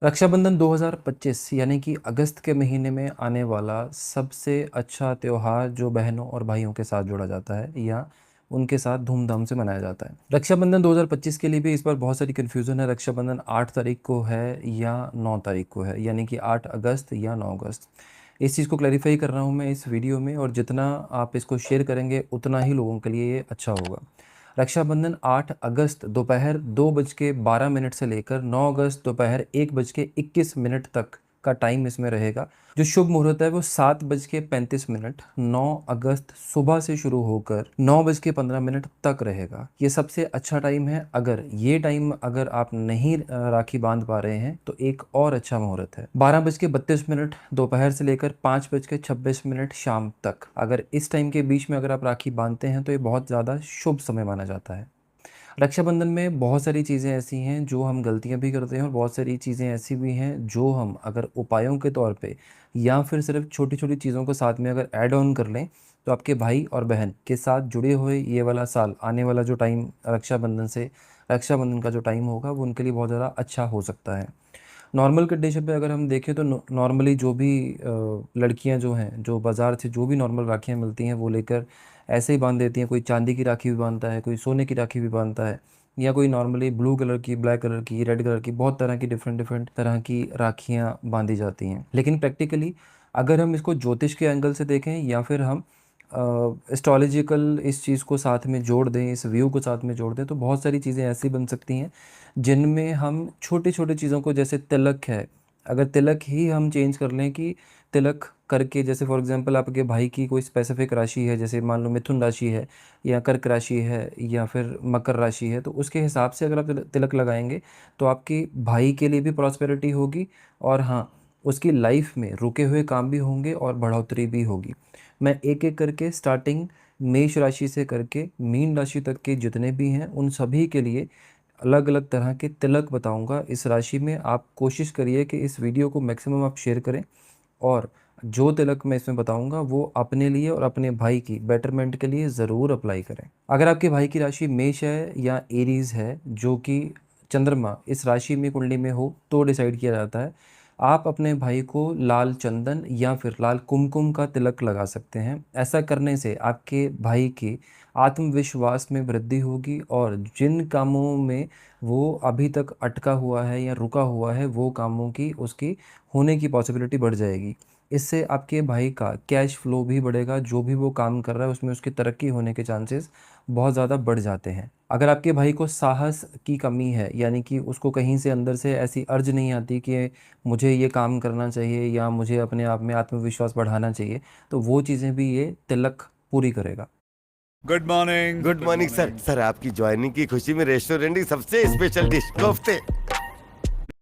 रक्षाबंधन 2025 यानी कि अगस्त के महीने में आने वाला सबसे अच्छा त्योहार जो बहनों और भाइयों के साथ जोड़ा जाता है या उनके साथ धूमधाम से मनाया जाता है। रक्षाबंधन 2025 के लिए भी इस बार बहुत सारी कन्फ्यूज़न है। रक्षाबंधन 8 तारीख को है या 9 तारीख को है, यानी कि 8 अगस्त या 9 अगस्त। इस चीज़ को क्लैरिफाई कर रहा हूँ मैं इस वीडियो में, और जितना आप इसको शेयर करेंगे उतना ही लोगों के लिए ये अच्छा होगा। रक्षाबंधन 8 अगस्त दोपहर 2:12 से लेकर 9 अगस्त दोपहर 1:21 तक का टाइम इसमें रहेगा। जो शुभ मुहूर्त है वो 7:35, 9 अगस्त सुबह से शुरू होकर 9:15 तक रहेगा। ये सबसे अच्छा टाइम है। अगर ये टाइम अगर आप नहीं राखी बांध पा रहे हैं तो एक और अच्छा मुहूर्त है 12:32 दोपहर से लेकर 5:26 शाम तक। अगर इस टाइम के बीच में अगर आप राखी बांधते हैं तो ये बहुत ज़्यादा शुभ समय माना जाता है। रक्षाबंधन में बहुत सारी चीज़ें ऐसी हैं जो हम गलतियाँ भी करते हैं, और बहुत सारी चीज़ें ऐसी भी हैं जो हम अगर उपायों के तौर पे या फिर सिर्फ छोटी-छोटी चीज़ों को साथ में अगर ऐड ऑन कर लें, तो आपके भाई और बहन के साथ जुड़े हुए ये वाला साल, आने वाला जो टाइम रक्षाबंधन का जो टाइम होगा वो उनके लिए बहुत ज़्यादा अच्छा हो सकता है। नॉर्मल कंडीशन पे अगर हम देखें तो नॉर्मली जो भी लड़कियां जो हैं, जो बाज़ार से जो भी नॉर्मल राखियां मिलती हैं वो लेकर ऐसे ही बांध देती हैं। कोई चांदी की राखी भी बांधता है, कोई सोने की राखी भी बांधता है, या कोई नॉर्मली ब्लू कलर की, ब्लैक कलर की, रेड कलर की, बहुत तरह की डिफरेंट डिफरेंट तरह की राखियां बांधी जाती हैं। लेकिन प्रैक्टिकली अगर हम इसको ज्योतिष के एंगल से देखें या फिर हम एस्ट्रोलॉजिकल इस चीज़ को साथ में जोड़ दें, इस व्यू को साथ में जोड़ दें, तो बहुत सारी चीज़ें ऐसी बन सकती हैं जिनमें हम छोटी-छोटी चीज़ों को, जैसे तिलक है, अगर तिलक ही हम चेंज कर लें कि तिलक करके, जैसे फॉर एग्ज़ाम्पल आपके भाई की कोई स्पेसिफ़िक राशि है, जैसे मान लो मिथुन राशि है या कर्क राशि है या फिर मकर राशि है, तो उसके हिसाब से अगर आप तिलक लगाएँगे तो आपके भाई के लिए भी प्रॉस्पेरिटी होगी, और हाँ, उसकी लाइफ़ में रुके हुए काम भी होंगे और बढ़ोतरी भी होगी। मैं एक-एक करके स्टार्टिंग मेष राशि से करके मीन राशि तक के जितने भी हैं, उन सभी के लिए अलग-अलग तरह के तिलक बताऊँगा। इस राशि में आप कोशिश करिए कि इस वीडियो को मैक्सिमम आप शेयर करें, और जो तिलक मैं इसमें बताऊँगा वो अपने लिए और अपने भाई की बेटरमेंट के लिए ज़रूर अप्लाई करें। अगर आपके भाई की राशि मेष है या एरीज़ है, जो कि चंद्रमा इस राशि में कुंडली में हो, तो डिसाइड किया जाता है। आप अपने भाई को लाल चंदन या फिर लाल कुमकुम का तिलक लगा सकते हैं। ऐसा करने से आपके भाई के आत्मविश्वास में वृद्धि होगी, और जिन कामों में वो अभी तक अटका हुआ है या रुका हुआ है, वो कामों की उसकी होने की पॉसिबिलिटी बढ़ जाएगी। इससे आपके भाई का कैश फ्लो भी बढ़ेगा, जो भी वो काम कर रहा है उसमें उसकी तरक्की होने के चांसेस बहुत ज़्यादा बढ़ जाते हैं। अगर आपके भाई को साहस की कमी है, यानी कि उसको कहीं से अंदर से ऐसी अर्ज नहीं आती कि मुझे ये काम करना चाहिए या मुझे अपने आप में आत्मविश्वास बढ़ाना चाहिए, तो वो चीज़ें भी ये तिलक पूरी करेगा। Good morning. Good morning sir. Sir आपकी ज्वाइनिंग की खुशी में रेस्टोरेंट की सबसे स्पेशल डिश कोफ्ते।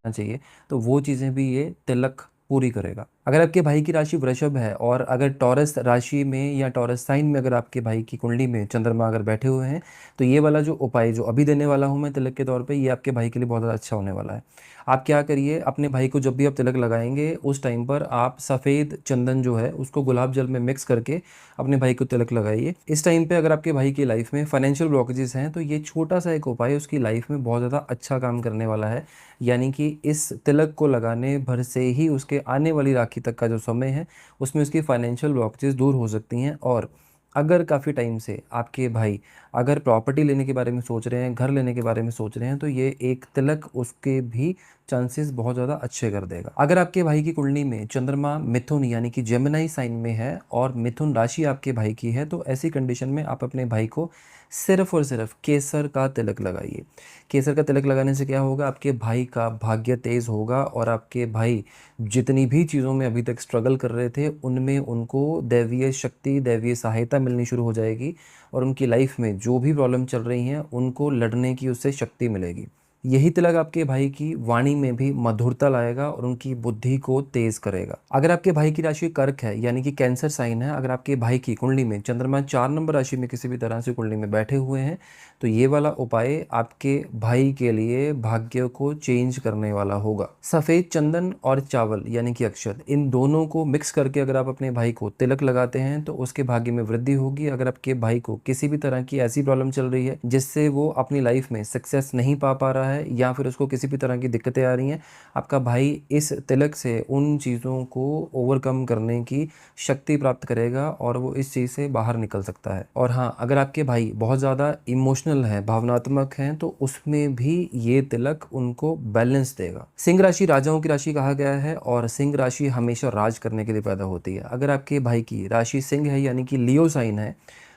चाहिए, तो वो चीज़ें भी ये तिलक पूरी करेगा। अगर आपके भाई की राशि वृषभ है, और अगर टॉरस राशि में या टॉरस साइन में अगर आपके भाई की कुंडली में चंद्रमा अगर बैठे हुए हैं, तो ये वाला जो उपाय जो अभी देने वाला हूँ मैं तिलक के तौर पे, ये आपके भाई के लिए बहुत ज़्यादा अच्छा होने वाला है। आप क्या करिए, अपने भाई को जब भी आप तिलक लगाएंगे उस टाइम पर आप सफ़ेद चंदन जो है उसको गुलाब जल में मिक्स करके अपने भाई को तिलक लगाइए। इस टाइम पे अगर आपके भाई की लाइफ में फाइनेंशियल ब्लॉकेजेस हैं, तो ये छोटा सा एक उपाय उसकी लाइफ में बहुत ज़्यादा अच्छा काम करने वाला है। यानी कि इस तिलक को लगाने भर से ही उसके आने वाली राखी तक का जो समय है उसमें उसकी फाइनेंशियल ब्लॉकेजेस दूर हो सकती हैं। और अगर काफ़ी टाइम से आपके भाई अगर प्रॉपर्टी लेने के बारे में सोच रहे हैं, घर लेने के बारे में सोच रहे हैं, तो ये एक तिलक उसके भी चांसेस बहुत ज़्यादा अच्छे कर देगा। अगर आपके भाई की कुंडली में चंद्रमा मिथुन यानी कि जेमिनी साइन में है और मिथुन राशि आपके भाई की है, तो ऐसी कंडीशन में आप अपने भाई को सिर्फ और सिर्फ केसर का तिलक लगाइए। केसर का तिलक लगाने से क्या होगा, आपके भाई का भाग्य तेज होगा, और आपके भाई जितनी भी चीज़ों में अभी तक स्ट्रगल कर रहे थे उनमें उनको दैवीय शक्ति, दैवीय सहायता मिलनी शुरू हो जाएगी, और उनकी लाइफ में जो भी प्रॉब्लम चल रही हैं उनको लड़ने की उससे शक्ति मिलेगी। यही तिलक आपके भाई की वाणी में भी मधुरता लाएगा और उनकी बुद्धि को तेज करेगा। अगर आपके भाई की राशि कर्क है यानी कि कैंसर साइन है, अगर आपके भाई की कुंडली में चंद्रमा 4 नंबर राशि में किसी भी तरह से कुंडली में बैठे हुए हैं, तो ये वाला उपाय आपके भाई के लिए भाग्य को चेंज करने वाला होगा। सफ़ेद चंदन और चावल यानी कि अक्षत, इन दोनों को मिक्स करके अगर आप अपने भाई को तिलक लगाते हैं तो उसके भाग्य में वृद्धि होगी। अगर आपके भाई को किसी भी तरह की ऐसी प्रॉब्लम चल रही है जिससे वो अपनी लाइफ में सक्सेस नहीं पा रहा है या फिर उसको किसी भी तरह की दिक्कतें आ रही हैं, आपका भाई इस तिलक से उन चीज़ों को ओवरकम करने की शक्ति प्राप्त करेगा और वो इस चीज़ से बाहर निकल सकता है। और हाँ, अगर आपके भाई बहुत ज़्यादा इमोशनल हैं, भावनात्मक हैं, तो उसमें भी ये तिलक उनको बैलेंस देगा। सिंह राशि राजाओं की राशि कहा गया है और सिंह राशि हमेशा राज करने के लिए पैदा होती है। अगर आपके भाई की राशि सिंह है यानी कि लियो साइन है,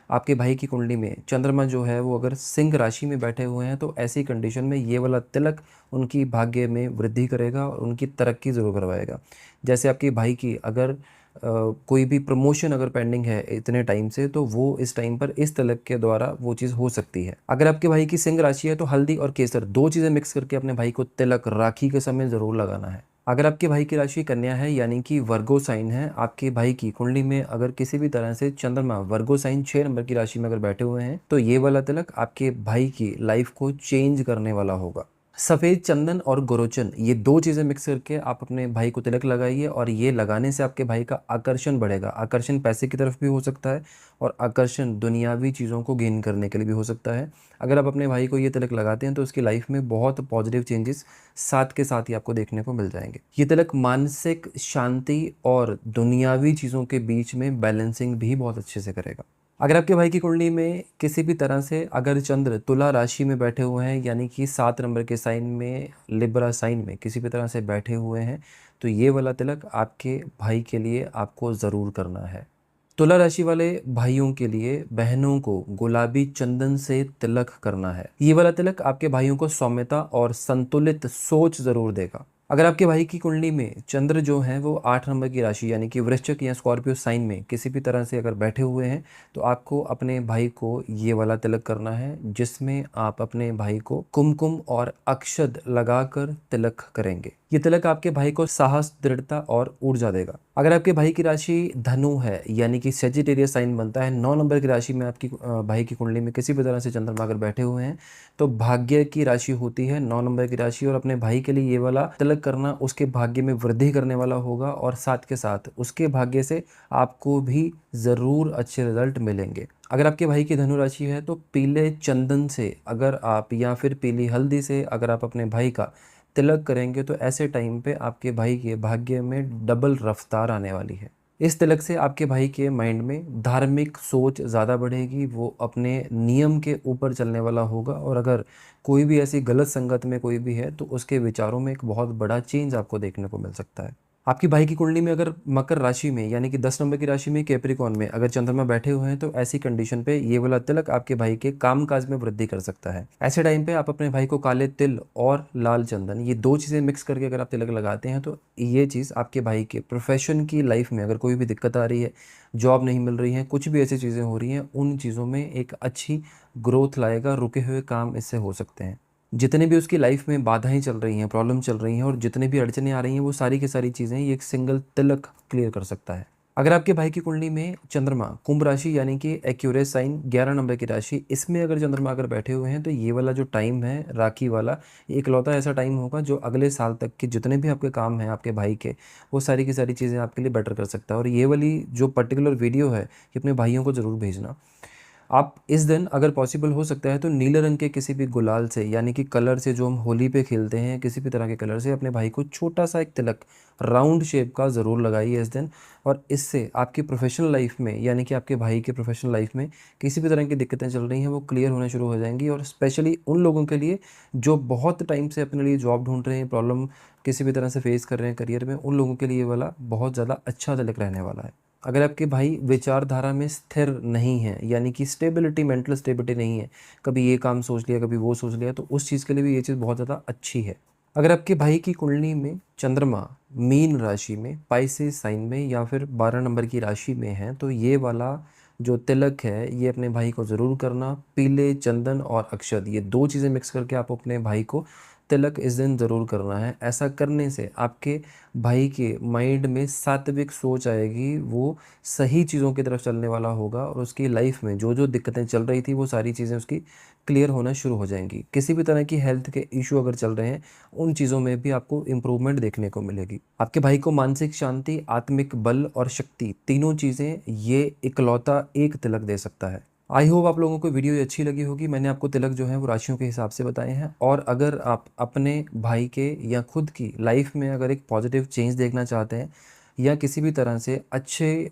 आपके भाई की कुंडली में चंद्रमा जो है वो अगर सिंह राशि में बैठे हुए हैं, तो ऐसी कंडीशन में ये वाला तिलक उनकी भाग्य में वृद्धि करेगा और उनकी तरक्की ज़रूर करवाएगा। जैसे आपके भाई की अगर कोई भी प्रमोशन अगर पेंडिंग है इतने टाइम से, तो वो इस टाइम पर इस तिलक के द्वारा वो चीज़ हो सकती है। अगर आपके भाई की सिंह राशि है तो हल्दी और केसर 2 चीज़ें मिक्स करके अपने भाई को तिलक राखी के समय ज़रूर लगाना है। अगर आपके भाई की राशि कन्या है यानी कि वर्गो साइन है, आपके भाई की कुंडली में अगर किसी भी तरह से चंद्रमा वर्गो साइन 6 नंबर की राशि में अगर बैठे हुए हैं, तो ये वाला तिलक आपके भाई की लाइफ को चेंज करने वाला होगा। सफ़ेद चंदन और गोरोचन ये 2 चीज़ें मिक्स करके आप अपने भाई को तिलक लगाइए और ये लगाने से आपके भाई का आकर्षण बढ़ेगा। आकर्षण पैसे की तरफ भी हो सकता है और आकर्षण दुनियावी चीज़ों को गेन करने के लिए भी हो सकता है। अगर आप अपने भाई को ये तिलक लगाते हैं तो उसकी लाइफ में बहुत पॉजिटिव चेंजेस साथ के साथ ही आपको देखने को मिल जाएंगे। ये तिलक मानसिक शांति और दुनियावी चीज़ों के बीच में बैलेंसिंग भी बहुत अच्छे से करेगा। अगर आपके भाई की कुंडली में किसी भी तरह से अगर चंद्र तुला राशि में बैठे हुए हैं यानी कि 7 नंबर के साइन में, लिब्रा साइन में किसी भी तरह से बैठे हुए हैं, तो ये वाला तिलक आपके भाई के लिए आपको ज़रूर करना है। तुला राशि वाले भाइयों के लिए बहनों को गुलाबी चंदन से तिलक करना है। ये वाला तिलक आपके भाइयों को सौम्यता और संतुलित सोच ज़रूर देगा। अगर आपके भाई की कुंडली में चंद्र जो है वो 8 नंबर की राशि यानी कि वृश्चिक या स्कॉर्पियो साइन में किसी भी तरह से अगर बैठे हुए हैं, तो आपको अपने भाई को ये वाला तिलक करना है, जिसमें आप अपने भाई को कुमकुम और अक्षत लगाकर तिलक करेंगे। ये तिलक आपके भाई को साहस, दृढ़ता और ऊर्जा देगा। अगर आपके भाई की राशि धनु है यानी कि सेजिटेरियस साइन बनता है, 9 नंबर की राशि में आपकी भाई की कुंडली में किसी भी तरह से चंद्रमा अगर बैठे हुए हैं, तो भाग्य की राशि होती है 9 नंबर की राशि और अपने भाई के लिए ये वाला तिलक करना उसके भाग्य में वृद्धि करने वाला होगा और साथ के साथ उसके भाग्य से आपको भी ज़रूर अच्छे रिजल्ट मिलेंगे। अगर आपके भाई की धनु राशि है तो पीले चंदन से अगर आप या फिर पीली हल्दी से अगर आप अपने भाई का तिलक करेंगे, तो ऐसे टाइम पे आपके भाई के भाग्य में डबल रफ्तार आने वाली है। इस तिलक से आपके भाई के माइंड में धार्मिक सोच ज़्यादा बढ़ेगी, वो अपने नियम के ऊपर चलने वाला होगा और अगर कोई भी ऐसी गलत संगत में कोई भी है, तो उसके विचारों में एक बहुत बड़ा चेंज आपको देखने को मिल सकता है। आपकी भाई की कुंडली में अगर मकर राशि में यानी कि 10 नंबर की राशि में कैप्रिकॉन में अगर चंद्रमा बैठे हुए हैं, तो ऐसी कंडीशन पे ये वाला तिलक आपके भाई के कामकाज में वृद्धि कर सकता है। ऐसे टाइम पे आप अपने भाई को काले तिल और लाल चंदन ये 2 चीज़ें मिक्स करके अगर आप तिलक लगाते हैं, तो ये चीज़ आपके भाई के प्रोफेशन की लाइफ में अगर कोई भी दिक्कत आ रही है, जॉब नहीं मिल रही है, कुछ भी ऐसी चीज़ें हो रही हैं, उन चीज़ों में एक अच्छी ग्रोथ लाएगा। रुके हुए काम इससे हो सकते हैं। जितने भी उसकी लाइफ में बाधाएं चल रही हैं, प्रॉब्लम चल रही हैं और जितने भी अड़चनें आ रही हैं, वो सारी की सारी चीज़ें ये एक सिंगल तिलक क्लियर कर सकता है। अगर आपके भाई की कुंडली में चंद्रमा कुंभ राशि यानी कि एक्यूरेस साइन 11 नंबर की राशि, इसमें अगर चंद्रमा अगर बैठे हुए हैं, तो ये वाला जो टाइम है राखी वाला, ये इकलौता ऐसा टाइम होगा जो अगले साल तक के जितने भी आपके काम हैं आपके भाई के, वो सारी की सारी चीज़ें आपके लिए बेटर कर सकता है। और ये वाली जो पर्टिकुलर वीडियो है, ये अपने भाइयों को ज़रूर भेजना। आप इस दिन अगर पॉसिबल हो सकता है तो नीले रंग के किसी भी गुलाल से यानी कि कलर से, जो हम होली पे खेलते हैं, किसी भी तरह के कलर से अपने भाई को छोटा सा एक तिलक राउंड शेप का ज़रूर लगाइए इस दिन। और इससे आपकी प्रोफेशनल लाइफ में यानी कि आपके भाई के प्रोफेशनल लाइफ में किसी भी तरह की दिक्कतें चल रही हैं, वो क्लियर होना शुरू हो जाएंगी। और स्पेशली उन लोगों के लिए जो बहुत टाइम से अपने लिए जॉब ढूंढ रहे हैं, प्रॉब्लम किसी भी तरह से फेस कर रहे हैं करियर में, उन लोगों के लिए वाला बहुत ज़्यादा अच्छा तिलक रहने वाला है। अगर आपके भाई विचारधारा में स्थिर नहीं है यानी कि स्टेबिलिटी, मेंटल स्टेबिलिटी नहीं है, कभी ये काम सोच लिया कभी वो सोच लिया, तो उस चीज़ के लिए भी ये चीज़ बहुत ज़्यादा अच्छी है। अगर आपके भाई की कुंडली में चंद्रमा मीन राशि में, पाइसेस साइन में या फिर 12 नंबर की राशि में है, तो ये वाला जो तिलक है ये अपने भाई को ज़रूर करना। पीले चंदन और अक्षत ये 2 चीज़ें मिक्स करके आप अपने भाई को तिलक इस दिन ज़रूर करना है। ऐसा करने से आपके भाई के माइंड में सात्विक सोच आएगी, वो सही चीज़ों की तरफ चलने वाला होगा और उसकी लाइफ में जो जो दिक्कतें चल रही थी, वो सारी चीज़ें उसकी क्लियर होना शुरू हो जाएंगी। किसी भी तरह की हेल्थ के इशू अगर चल रहे हैं, उन चीज़ों में भी आपको इम्प्रूवमेंट देखने को मिलेगी। आपके भाई को मानसिक शांति, आत्मिक बल और शक्ति, तीनों चीज़ें ये इकलौता एक तिलक दे सकता है। आई होप आप लोगों को वीडियो ये अच्छी लगी होगी। मैंने आपको तिलक जो है वो राशियों के हिसाब से बताए हैं, और अगर आप अपने भाई के या खुद की लाइफ में अगर एक पॉजिटिव चेंज देखना चाहते हैं या किसी भी तरह से अच्छे